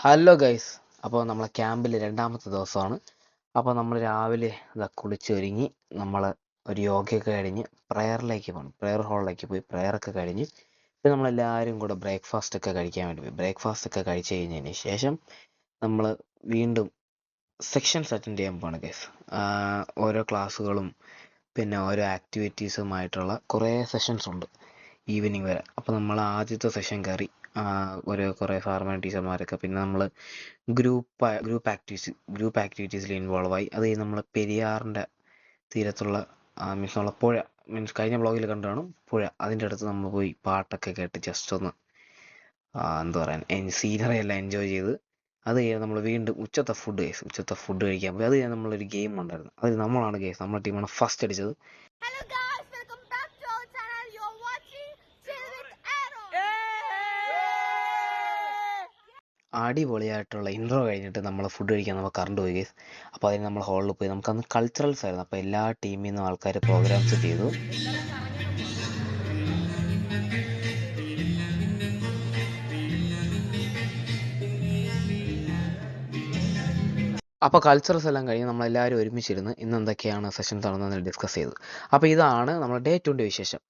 Hello guys. അപ്പോൾ നമ്മളെ ക്യാമ്പിൽ രണ്ടാമത്തെ ദിവസമാണ്. അപ്പോൾ നമ്മൾ രാവിലെ കുളിച്ചൊരുങ്ങി നമ്മൾ ഒരു യോഗയൊക്കെ കഴിഞ്ഞ് പ്രയറിലേക്ക് പോകണം. പ്രയർ ഹാളിലേക്ക് പോയി പ്രയറൊക്കെ കഴിഞ്ഞ് പിന്നെ നമ്മളെല്ലാവരും കൂടെ ബ്രേക്ക്ഫാസ്റ്റ് ഒക്കെ കഴിക്കാൻ വേണ്ടി പോയി. ബ്രേക്ക്ഫാസ്റ്റ് ഒക്കെ കഴിച്ച് കഴിഞ്ഞതിന് ശേഷം നമ്മൾ വീണ്ടും സെക്ഷൻസ് അറ്റൻഡ് ചെയ്യാൻ പോവാണ് ഗൈസ്. ഓരോ ക്ലാസ്സുകളും പിന്നെ ഓരോ ആക്ടിവിറ്റീസുമായിട്ടുള്ള കുറേ സെഷൻസ് ഉണ്ട് ഈവനിങ് വരെ. അപ്പോൾ നമ്മൾ ആദ്യത്തെ സെഷൻ കയറി. കുറേ സാറുമാർ ടീച്ചർമാരൊക്കെ പിന്നെ നമ്മൾ ഗ്രൂപ്പ് ആക്ടിവിറ്റീസിൽ ഇൻവോൾവ് ആയി. അത് കഴിഞ്ഞ് നമ്മൾ പെരിയാറിൻ്റെ തീരത്തുള്ള മീൻസ് നമ്മളെ പുഴ, മീൻസ് കഴിഞ്ഞ വ്ളോഗിൽ കണ്ടാണ് പുഴ, അതിൻ്റെ അടുത്ത് നമ്മൾ പോയി പാട്ടൊക്കെ കേട്ട് ജസ്റ്റ് ഒന്ന് എന്താ പറയാൻ സീനറി എല്ലാം എൻജോയ് ചെയ്ത് അത് കഴിഞ്ഞ് നമ്മൾ വീണ്ടും ഉച്ചത്തെ ഫുഡ് കഴിക്കാൻ പോയി. അത് കഴിഞ്ഞ് നമ്മളൊരു ഗെയിം ഉണ്ടായിരുന്നു. അത് നമ്മളാണ് ഗെയിം, നമ്മുടെ ടീമാണ് ഫസ്റ്റ് അടിച്ചത്. Hello guys, welcome back to our channel. You're watching Chill with Aaron. അടിപൊളിയായിട്ടുള്ള ഇൻട്രോ കഴിഞ്ഞിട്ട് നമ്മൾ ഫുഡ് കഴിക്കാൻ നമ്മൾ കറണ്ട് പോയി ഗൈസ്. അപ്പോൾ അതിന് നമ്മൾ ഹാളിൽ പോയി. നമുക്കന്ന് കൾച്ചറൽസ് ആയിരുന്നു. അപ്പോൾ എല്ലാ ടീമിൽ നിന്നും ആൾക്കാർ പ്രോഗ്രാംസ് ചെയ്തു. അപ്പോൾ കൾച്ചറൽസ് എല്ലാം കഴിഞ്ഞ് നമ്മളെല്ലാവരും ഒരുമിച്ചിരുന്ന് ഇന്ന് എന്തൊക്കെയാണ് സെഷൻസ് ആണെന്ന് ഡിസ്കസ് ചെയ്തു. അപ്പോൾ ഇതാണ് നമ്മുടെ ഡേ 2ൻ്റെ വിശേഷം.